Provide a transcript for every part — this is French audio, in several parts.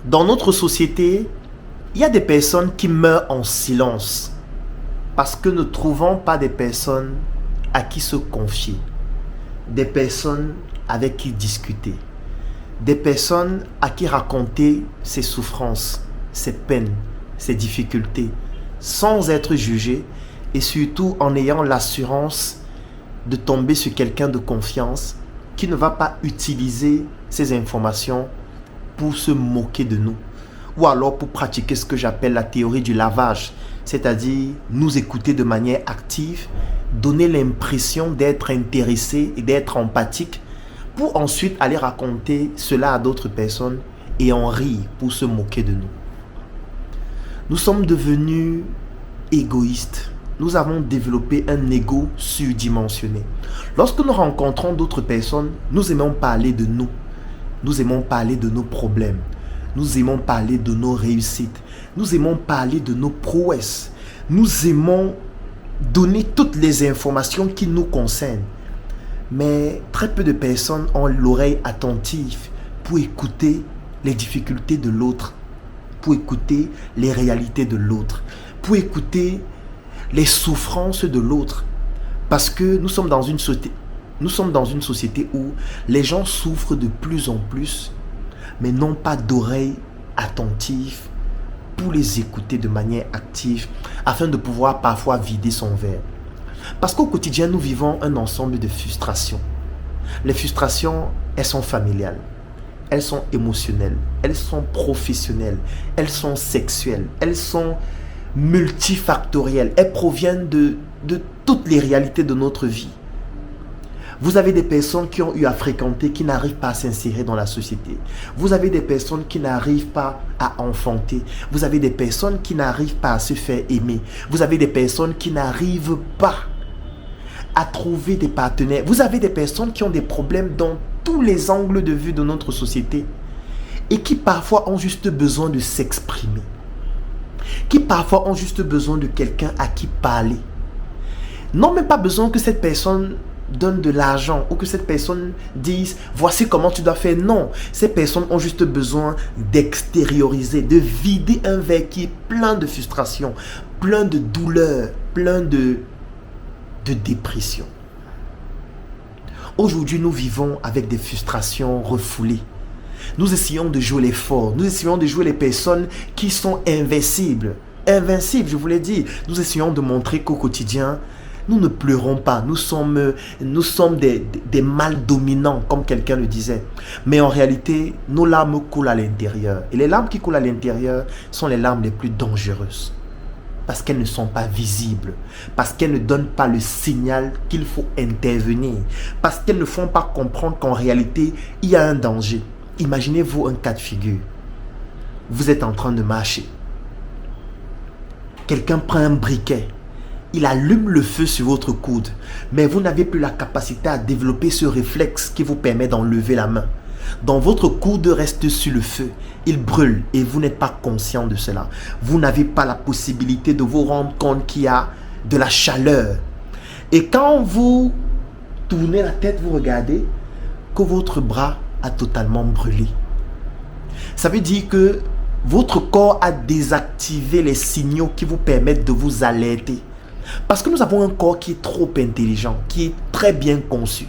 Dans notre société, il y a des personnes qui meurent en silence parce que ne trouvant pas des personnes à qui se confier, des personnes avec qui discuter, des personnes à qui raconter ses souffrances, ses peines, ses difficultés, sans être jugé et surtout en ayant l'assurance de tomber sur quelqu'un de confiance qui ne va pas utiliser ces informations pour se moquer de nous ou alors pour pratiquer ce que j'appelle la théorie du lavage, c'est-à-dire nous écouter de manière active, donner l'impression d'être intéressé et d'être empathique pour ensuite aller raconter cela à d'autres personnes et en rire pour se moquer de nous. Nous sommes devenus égoïstes. Nous avons développé un ego surdimensionné. Lorsque nous rencontrons d'autres personnes, nous aimons parler de nous. Nous aimons parler de nos problèmes. Nous aimons parler de nos réussites. Nous aimons parler de nos prouesses. Nous aimons donner toutes les informations qui nous concernent. Mais très peu de personnes ont l'oreille attentive pour écouter les difficultés de l'autre, pour écouter les réalités de l'autre, pour écouter les souffrances de l'autre. Parce que nous sommes dans une société où les gens souffrent de plus en plus, mais n'ont pas d'oreille attentive pour les écouter de manière active, afin de pouvoir parfois vider son verre. Parce qu'au quotidien, nous vivons un ensemble de frustrations. Les frustrations, elles sont familiales, elles sont émotionnelles, elles sont professionnelles, elles sont sexuelles, elles sont multifactorielles. Elles proviennent de toutes les réalités de notre vie. Vous avez des personnes qui ont eu à fréquenter, qui n'arrivent pas à s'insérer dans la société. Vous avez des personnes qui n'arrivent pas à enfanter. Vous avez des personnes qui n'arrivent pas à se faire aimer. Vous avez des personnes qui n'arrivent pas à trouver des partenaires. Vous avez des personnes qui ont des problèmes dans tous les angles de vue de notre société et qui parfois ont juste besoin de s'exprimer. Qui parfois ont juste besoin de quelqu'un à qui parler. Non, même pas besoin que cette personne donne de l'argent ou que cette personne dise voici comment tu dois faire. Non, ces personnes ont juste besoin d'extérioriser, de vider un verre qui est plein de frustration, plein de douleur, plein de dépression. Aujourd'hui, nous vivons avec des frustrations refoulées. Nous essayons de jouer les forts, nous essayons de jouer les personnes qui sont invincibles. Invincibles, je vous l'ai dit. Nous essayons de montrer qu'au quotidien, nous ne pleurons pas, nous sommes des mâles dominants, comme quelqu'un le disait. Mais en réalité, nos larmes coulent à l'intérieur. Et les larmes qui coulent à l'intérieur sont les larmes les plus dangereuses. Parce qu'elles ne sont pas visibles. Parce qu'elles ne donnent pas le signal qu'il faut intervenir. Parce qu'elles ne font pas comprendre qu'en réalité, il y a un danger. Imaginez-vous un cas de figure. Vous êtes en train de marcher. Quelqu'un prend un briquet. Il allume le feu sur votre coude, mais vous n'avez plus la capacité à développer ce réflexe qui vous permet d'enlever la main. Donc votre coude reste sur le feu, il brûle et vous n'êtes pas conscient de cela. Vous n'avez pas la possibilité de vous rendre compte qu'il y a de la chaleur. Et quand vous tournez la tête, vous regardez que votre bras a totalement brûlé. Ça veut dire que votre corps a désactivé les signaux qui vous permettent de vous alerter. Parce que nous avons un corps qui est trop intelligent, qui est très bien conçu.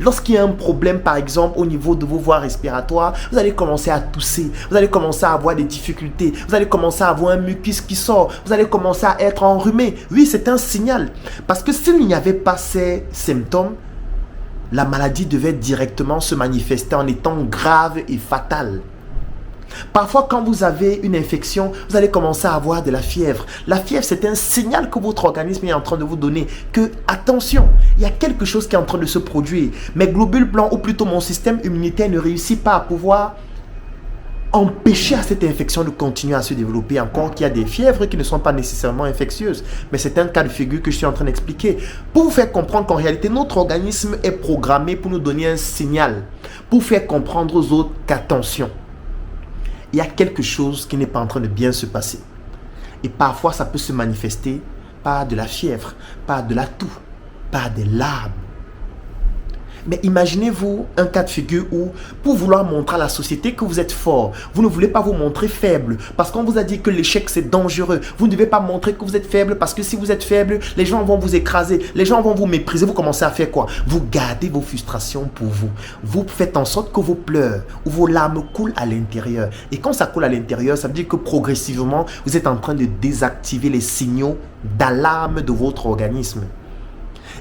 Lorsqu'il y a un problème, par exemple, au niveau de vos voies respiratoires, vous allez commencer à tousser, vous allez commencer à avoir des difficultés, vous allez commencer à avoir un mucus qui sort, vous allez commencer à être enrhumé. Oui, c'est un signal. Parce que s'il n'y avait pas ces symptômes, la maladie devait directement se manifester en étant grave et fatale. Parfois, quand vous avez une infection, vous allez commencer à avoir de la fièvre. La fièvre, c'est un signal que votre organisme est en train de vous donner que, attention, il y a quelque chose qui est en train de se produire. Mes globules blancs, ou plutôt mon système immunitaire, ne réussit pas à pouvoir empêcher à cette infection de continuer à se développer. Encore qu'il y a des fièvres qui ne sont pas nécessairement infectieuses. Mais c'est un cas de figure que je suis en train d'expliquer. Pour vous faire comprendre qu'en réalité, notre organisme est programmé pour nous donner un signal. Pour faire comprendre aux autres qu'attention. Il y a quelque chose qui n'est pas en train de bien se passer. Et parfois, ça peut se manifester par de la fièvre, par de la toux, par des larmes. Mais imaginez-vous un cas de figure où, pour vouloir montrer à la société que vous êtes fort, vous ne voulez pas vous montrer faible, parce qu'on vous a dit que l'échec c'est dangereux. Vous ne devez pas montrer que vous êtes faible, parce que si vous êtes faible, les gens vont vous écraser, les gens vont vous mépriser. Vous commencez à faire quoi? Vous gardez vos frustrations pour vous. Vous faites en sorte que vos pleurs ou vos larmes coulent à l'intérieur. Et quand ça coule à l'intérieur, ça veut dire que progressivement, vous êtes en train de désactiver les signaux d'alarme de votre organisme.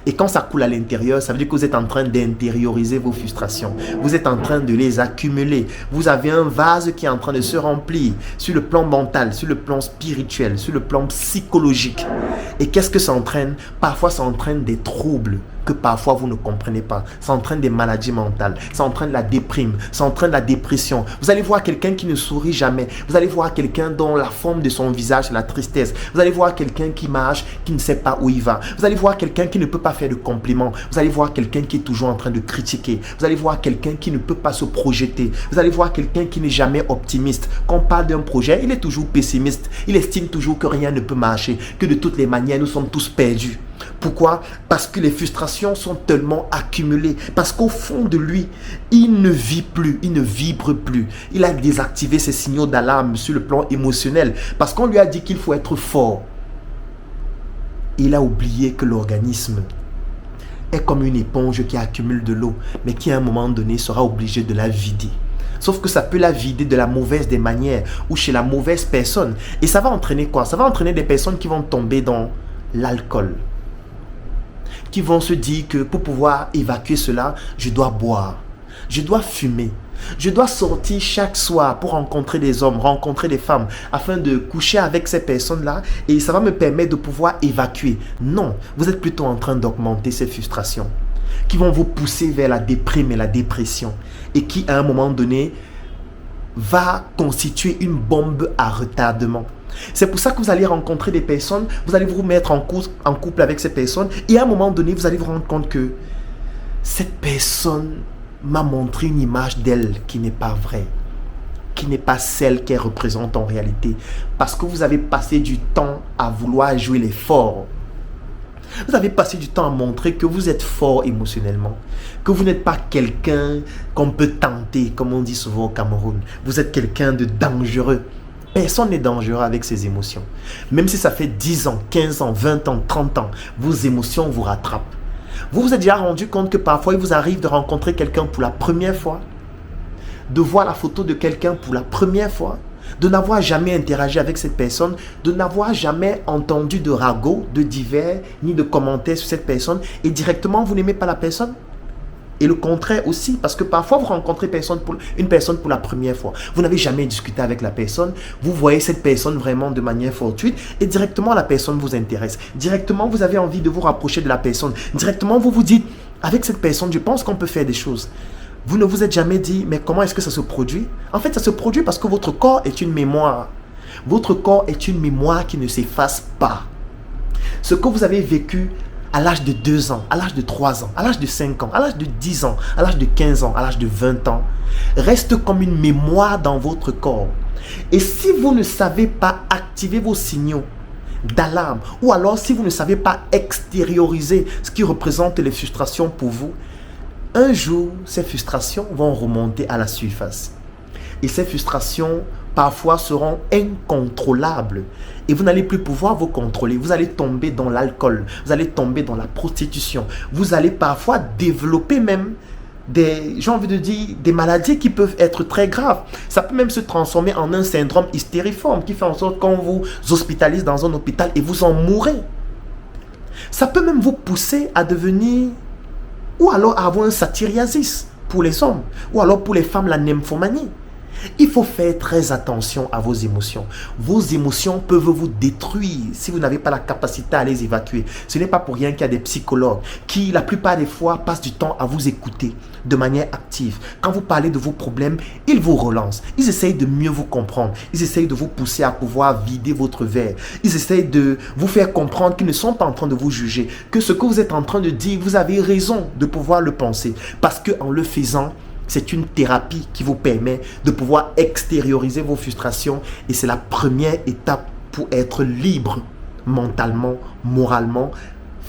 Et quand ça coule à l'intérieur, ça veut dire que vous êtes en train d'intérioriser vos frustrations. Vous êtes en train de les accumuler. Vous avez un vase qui est en train de se remplir sur le plan mental, sur le plan spirituel, sur le plan psychologique. Et qu'est-ce que ça entraîne? Parfois, ça entraîne des troubles que parfois vous ne comprenez pas. Ça entraîne des maladies mentales, ça entraîne la déprime, ça entraîne la dépression. Vous allez voir quelqu'un qui ne sourit jamais. Vous allez voir quelqu'un dont la forme de son visage c'est la tristesse. Vous allez voir quelqu'un qui marche, qui ne sait pas où il va. Vous allez voir quelqu'un qui ne peut pas faire de compliments. Vous allez voir quelqu'un qui est toujours en train de critiquer. Vous allez voir quelqu'un qui ne peut pas se projeter. Vous allez voir quelqu'un qui n'est jamais optimiste. Quand on parle d'un projet, il est toujours pessimiste. Il estime toujours que rien ne peut marcher, que de toutes les manières, nous sommes tous perdus. Pourquoi? Parce que les frustrations sont tellement accumulées. Parce qu'au fond de lui, il ne vit plus, il ne vibre plus. Il a désactivé ses signaux d'alarme sur le plan émotionnel. Parce qu'on lui a dit qu'il faut être fort. Il a oublié que l'organisme est comme une éponge qui accumule de l'eau, mais qui à un moment donné sera obligé de la vider. Sauf que ça peut la vider de la mauvaise des manières ou chez la mauvaise personne. Et ça va entraîner quoi? Ça va entraîner des personnes qui vont tomber dans l'alcool, qui vont se dire que pour pouvoir évacuer cela, je dois boire, je dois fumer, je dois sortir chaque soir pour rencontrer des hommes, rencontrer des femmes, afin de coucher avec ces personnes-là et ça va me permettre de pouvoir évacuer. Non, vous êtes plutôt en train d'augmenter ces frustrations qui vont vous pousser vers la déprime et la dépression et qui, à un moment donné, va constituer une bombe à retardement. C'est pour ça que vous allez rencontrer des personnes, vous allez vous mettre en couple avec ces personnes et à un moment donné, vous allez vous rendre compte que cette personne m'a montré une image d'elle qui n'est pas vraie, qui n'est pas celle qu'elle représente en réalité. Parce que vous avez passé du temps à vouloir jouer les forts. Vous avez passé du temps à montrer que vous êtes fort émotionnellement, que vous n'êtes pas quelqu'un qu'on peut tenter, comme on dit souvent au Cameroun. Vous êtes quelqu'un de dangereux. Personne n'est dangereux avec ses émotions. Même si ça fait 10 ans, 15 ans, 20 ans, 30 ans, vos émotions vous rattrapent. Vous vous êtes déjà rendu compte que parfois il vous arrive de rencontrer quelqu'un pour la première fois, de voir la photo de quelqu'un pour la première fois, de n'avoir jamais interagi avec cette personne, de n'avoir jamais entendu de ragots, de divers, ni de commentaires sur cette personne, et directement vous n'aimez pas la personne? Et le contraire aussi, parce que parfois vous rencontrez une personne pour la première fois. Vous n'avez jamais discuté avec la personne. Vous voyez cette personne vraiment de manière fortuite et directement la personne vous intéresse. Directement vous avez envie de vous rapprocher de la personne. Directement vous vous dites, avec cette personne, je pense qu'on peut faire des choses. Vous ne vous êtes jamais dit, mais comment est-ce que ça se produit? En fait, ça se produit parce que votre corps est une mémoire. Votre corps est une mémoire qui ne s'efface pas. Ce que vous avez vécu à l'âge de 2 ans, à l'âge de 3 ans, à l'âge de 5 ans, à l'âge de 10 ans, à l'âge de 15 ans, à l'âge de 20 ans, reste comme une mémoire dans votre corps. Et si vous ne savez pas activer vos signaux d'alarme, ou alors si vous ne savez pas extérioriser ce qui représente les frustrations pour vous, un jour, ces frustrations vont remonter à la surface. Et ces frustrations, parfois, seront incontrôlables. Et vous n'allez plus pouvoir vous contrôler. Vous allez tomber dans l'alcool. Vous allez tomber dans la prostitution. Vous allez parfois développer même des maladies qui peuvent être très graves. Ça peut même se transformer en un syndrome hystériforme qui fait en sorte qu'on vous hospitalise dans un hôpital et vous en mourrez. Ça peut même vous pousser à devenir, ou alors à avoir un satyriasis pour les hommes, ou alors pour les femmes la nymphomanie. Il faut faire très attention à vos émotions. Vos émotions peuvent vous détruire si vous n'avez pas la capacité à les évacuer. Ce n'est pas pour rien qu'il y a des psychologues qui, la plupart des fois, passent du temps à vous écouter de manière active. Quand vous parlez de vos problèmes, ils vous relancent. Ils essayent de mieux vous comprendre. Ils essayent de vous pousser à pouvoir vider votre verre. Ils essayent de vous faire comprendre qu'ils ne sont pas en train de vous juger. Que ce que vous êtes en train de dire, vous avez raison de pouvoir le penser. Parce qu'en le faisant, c'est une thérapie qui vous permet de pouvoir extérioriser vos frustrations et c'est la première étape pour être libre mentalement, moralement,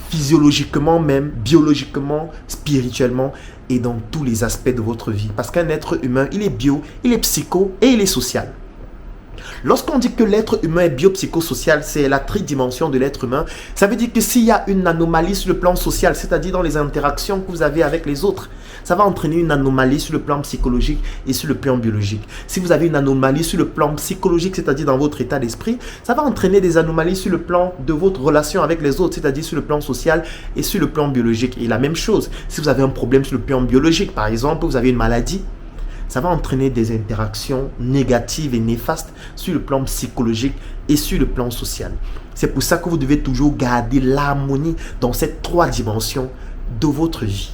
physiologiquement même, biologiquement, spirituellement et dans tous les aspects de votre vie. Parce qu'un être humain, il est bio, il est psycho et il est social. Lorsqu'on dit que l'être humain est biopsychosocial, c'est la tridimension de l'être humain, ça veut dire que s'il y a une anomalie sur le plan social, c'est-à-dire dans les interactions que vous avez avec les autres, ça va entraîner une anomalie sur le plan psychologique et sur le plan biologique. Si vous avez une anomalie sur le plan psychologique, c'est-à-dire dans votre état d'esprit, ça va entraîner des anomalies sur le plan de votre relation avec les autres, c'est-à-dire sur le plan social et sur le plan biologique. Et la même chose, si vous avez un problème sur le plan biologique, par exemple, vous avez une maladie, ça va entraîner des interactions négatives et néfastes sur le plan psychologique et sur le plan social. C'est pour ça que vous devez toujours garder l'harmonie dans ces trois dimensions de votre vie.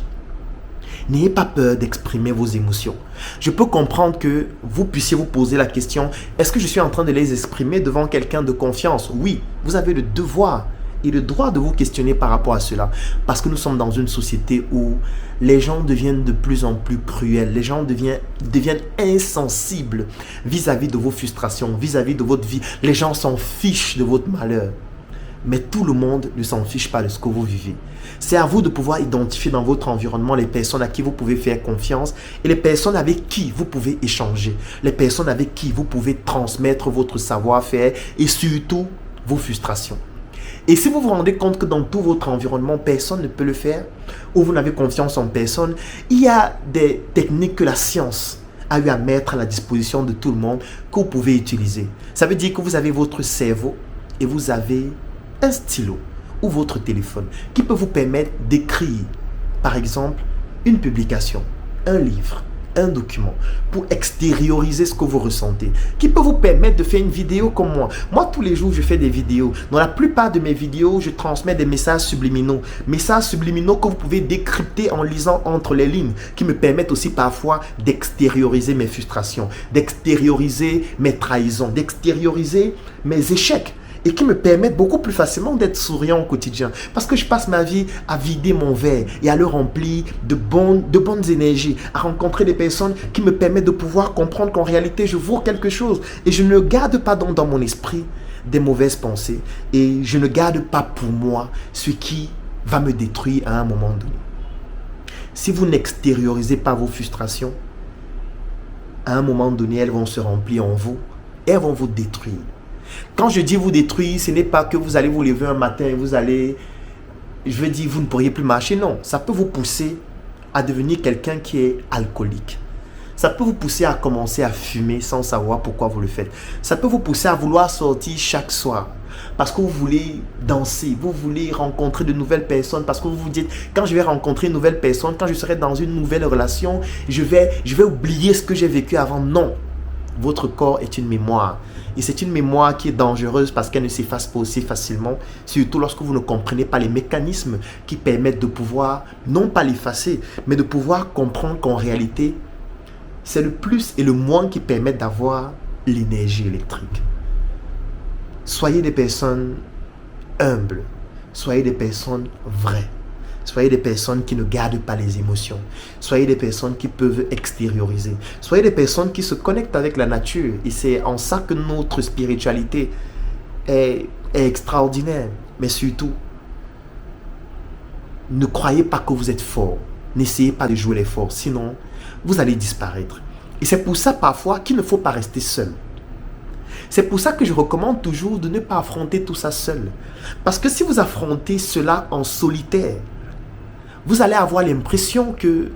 N'ayez pas peur d'exprimer vos émotions. Je peux comprendre que vous puissiez vous poser la question, est-ce que je suis en train de les exprimer devant quelqu'un de confiance? Oui, vous avez le devoir et le droit de vous questionner par rapport à cela. Parce que nous sommes dans une société où les gens deviennent de plus en plus cruels. Les gens deviennent insensibles vis-à-vis de vos frustrations, vis-à-vis de votre vie. Les gens s'en fichent de votre malheur. Mais tout le monde ne s'en fiche pas de ce que vous vivez. C'est à vous de pouvoir identifier dans votre environnement les personnes à qui vous pouvez faire confiance et les personnes avec qui vous pouvez échanger. Les personnes avec qui vous pouvez transmettre votre savoir-faire et surtout vos frustrations. Et si vous vous rendez compte que dans tout votre environnement, personne ne peut le faire, ou vous n'avez confiance en personne, il y a des techniques que la science a eu à mettre à la disposition de tout le monde que vous pouvez utiliser. Ça veut dire que vous avez votre cerveau et vous avez un stylo ou votre téléphone qui peut vous permettre d'écrire, par exemple, une publication, un livre, un document pour extérioriser ce que vous ressentez, qui peut vous permettre de faire une vidéo comme moi. Moi, tous les jours, je fais des vidéos. Dans la plupart de mes vidéos, je transmets des messages subliminaux que vous pouvez décrypter en lisant entre les lignes, qui me permettent aussi parfois d'extérioriser mes frustrations, d'extérioriser mes trahisons, d'extérioriser mes échecs, et qui me permettent beaucoup plus facilement d'être souriant au quotidien. Parce que je passe ma vie à vider mon verre et à le remplir de bonnes énergies, à rencontrer des personnes qui me permettent de pouvoir comprendre qu'en réalité, je vaux quelque chose. Et je ne garde pas dans mon esprit des mauvaises pensées. Et je ne garde pas pour moi ce qui va me détruire à un moment donné. Si vous n'extériorisez pas vos frustrations, à un moment donné, elles vont se remplir en vous et elles vont vous détruire. Quand je dis vous détruire, ce n'est pas que vous allez vous lever un matin et vous allez, je veux dire, vous ne pourriez plus marcher. Non, ça peut vous pousser à devenir quelqu'un qui est alcoolique. Ça peut vous pousser à commencer à fumer sans savoir pourquoi vous le faites. Ça peut vous pousser à vouloir sortir chaque soir parce que vous voulez danser, vous voulez rencontrer de nouvelles personnes, parce que vous vous dites, quand je vais rencontrer une nouvelle personne, quand je serai dans une nouvelle relation, je vais oublier ce que j'ai vécu avant. Non, votre corps est une mémoire. Et c'est une mémoire qui est dangereuse parce qu'elle ne s'efface pas aussi facilement, surtout lorsque vous ne comprenez pas les mécanismes qui permettent de pouvoir, non pas l'effacer, mais de pouvoir comprendre qu'en réalité, c'est le plus et le moins qui permettent d'avoir l'énergie électrique. Soyez des personnes humbles, soyez des personnes vraies. Soyez des personnes qui ne gardent pas les émotions. Soyez des personnes qui peuvent extérioriser. Soyez des personnes qui se connectent avec la nature. Et c'est en ça que notre spiritualité est extraordinaire. Mais surtout, ne croyez pas que vous êtes fort. N'essayez pas de jouer les forts. Sinon, vous allez disparaître. Et c'est pour ça parfois qu'il ne faut pas rester seul. C'est pour ça que je recommande toujours de ne pas affronter tout ça seul. Parce que si vous affrontez cela en solitaire, vous allez avoir l'impression que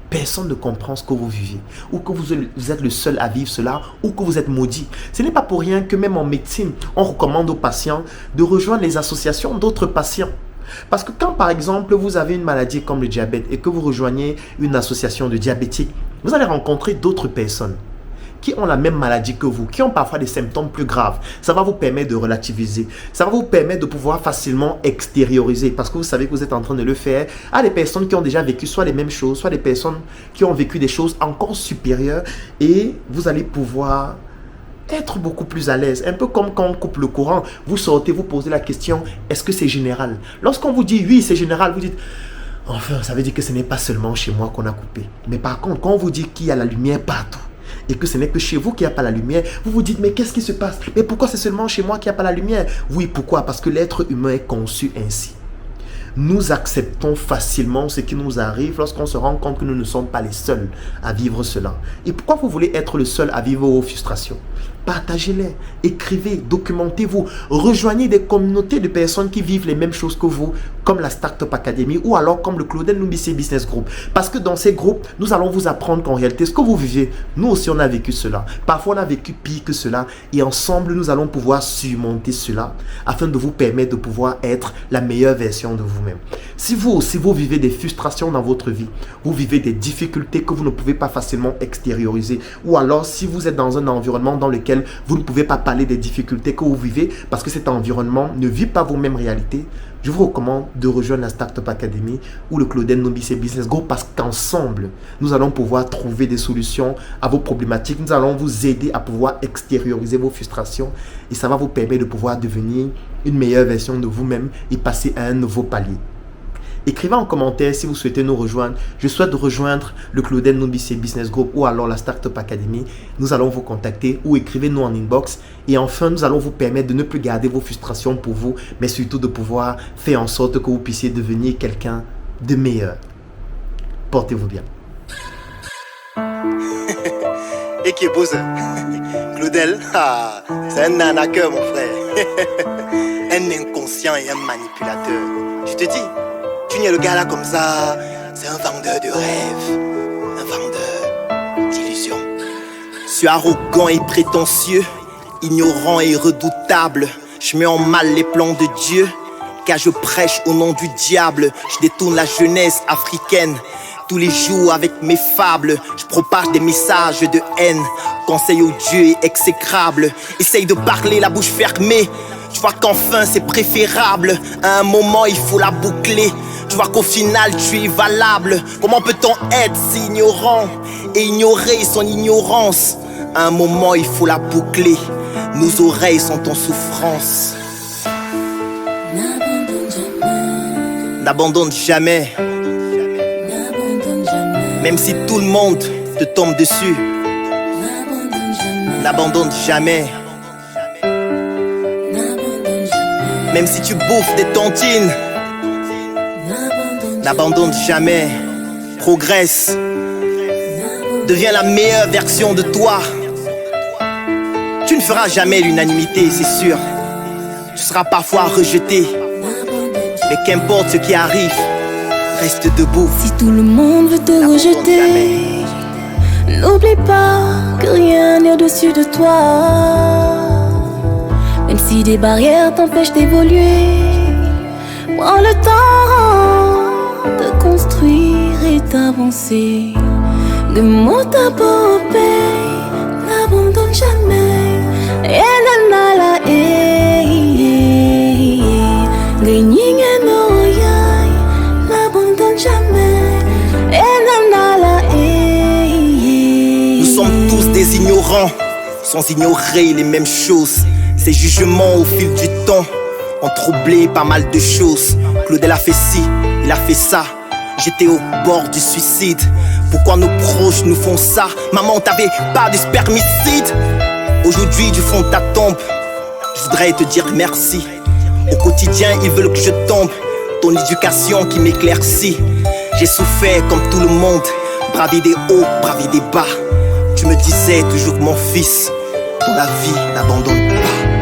personne ne comprend ce que vous vivez, ou que vous êtes le seul à vivre cela, ou que vous êtes maudit. Ce n'est pas pour rien que même en médecine, on recommande aux patients de rejoindre les associations d'autres patients. Parce que quand par exemple vous avez une maladie comme le diabète et que vous rejoignez une association de diabétiques, vous allez rencontrer d'autres personnes qui ont la même maladie que vous, qui ont parfois des symptômes plus graves. Ça va vous permettre de relativiser. Ça va vous permettre de pouvoir facilement extérioriser parce que vous savez que vous êtes en train de le faire à des personnes qui ont déjà vécu soit les mêmes choses, soit des personnes qui ont vécu des choses encore supérieures et vous allez pouvoir être beaucoup plus à l'aise. Un peu comme quand on coupe le courant, vous sortez, vous posez la question, est-ce que c'est général? Lorsqu'on vous dit oui, c'est général, vous dites, enfin, ça veut dire que ce n'est pas seulement chez moi qu'on a coupé. Mais par contre, quand on vous dit qu'il y a la lumière partout, et que ce n'est que chez vous qu'il n'y a pas la lumière, vous vous dites, mais qu'est-ce qui se passe? Mais pourquoi c'est seulement chez moi qu'il n'y a pas la lumière? Oui, pourquoi? Parce que l'être humain est conçu ainsi. Nous acceptons facilement ce qui nous arrive lorsqu'on se rend compte que nous ne sommes pas les seuls à vivre cela. Et pourquoi vous voulez être le seul à vivre vos frustrations? Partagez-les, écrivez, documentez-vous, rejoignez des communautés de personnes qui vivent les mêmes choses que vous, comme la Startup Academy ou alors comme le Claudel Numbici Business Group. Parce que dans ces groupes, nous allons vous apprendre qu'en réalité, ce que vous vivez, nous aussi on a vécu cela. Parfois on a vécu pire que cela et ensemble nous allons pouvoir surmonter cela afin de vous permettre de pouvoir être la meilleure version de vous-même. Si vous aussi vous vivez des frustrations dans votre vie, vous vivez des difficultés que vous ne pouvez pas facilement extérioriser, ou alors si vous êtes dans un environnement dans lequel vous ne pouvez pas parler des difficultés que vous vivez parce que cet environnement ne vit pas vos mêmes réalités, je vous recommande de rejoindre la Startup Academy ou le Claudel Numbici Business Group parce qu'ensemble, nous allons pouvoir trouver des solutions à vos problématiques. Nous allons vous aider à pouvoir extérioriser vos frustrations et ça va vous permettre de pouvoir devenir une meilleure version de vous-même et passer à un nouveau palier. Écrivez en commentaire si vous souhaitez nous rejoindre. Je souhaite rejoindre le Claudel Numbici Business Group ou alors la Startup Academy. Nous allons vous contacter ou écrivez-nous en inbox. Et enfin, nous allons vous permettre de ne plus garder vos frustrations pour vous, mais surtout de pouvoir faire en sorte que vous puissiez devenir quelqu'un de meilleur. Portez-vous bien. Et qui est beau ça. Claudel, c'est un nanaqueur mon frère. Un inconscient et un manipulateur. Je te dis, tu n'es le gars là comme ça, c'est un vendeur de rêves, un vendeur d'illusions. Je suis arrogant et prétentieux, ignorant et redoutable. Je mets en mal les plans de Dieu, car je prêche au nom du diable. Je détourne la jeunesse africaine tous les jours avec mes fables. Je propage des messages de haine, conseil odieux et exécrable. Essaye de parler la bouche fermée, tu vois qu'enfin c'est préférable. À un moment il faut la boucler, tu vois qu'au final tu es valable. Comment peut-on être si ignorant et ignorer son ignorance? À un moment il faut la boucler, nos oreilles sont en souffrance. N'abandonne jamais, même si tout le monde te tombe dessus. N'abandonne jamais, même si tu bouffes des tontines. N'abandonne jamais, progresse, deviens la meilleure version de toi. Tu ne feras jamais l'unanimité, c'est sûr. Tu seras parfois rejeté, mais qu'importe ce qui arrive, reste debout. Si tout le monde veut te rejeter, n'oublie pas que rien n'est au-dessus de toi. Même si des barrières t'empêchent d'évoluer, prends le temps de construire et d'avancer. De mot à mot, n'abandonne jamais. Et nanala, n'abandonne jamais. Et nanala, nous sommes tous des ignorants, sans ignorer les mêmes choses. Ces jugements au fil du temps ont troublé pas mal de choses. Claudel a fait ci, il a fait ça. J'étais au bord du suicide. Pourquoi nos proches nous font ça? Maman, t'avais pas de spermicide. Aujourd'hui, du fond de ta tombe, je voudrais te dire merci. Au quotidien, ils veulent que je tombe. Ton éducation qui m'éclaircit. J'ai souffert comme tout le monde, bravé des hauts, bravé des bas. Tu me disais toujours mon fils, dans la vie, n'abandonne pas.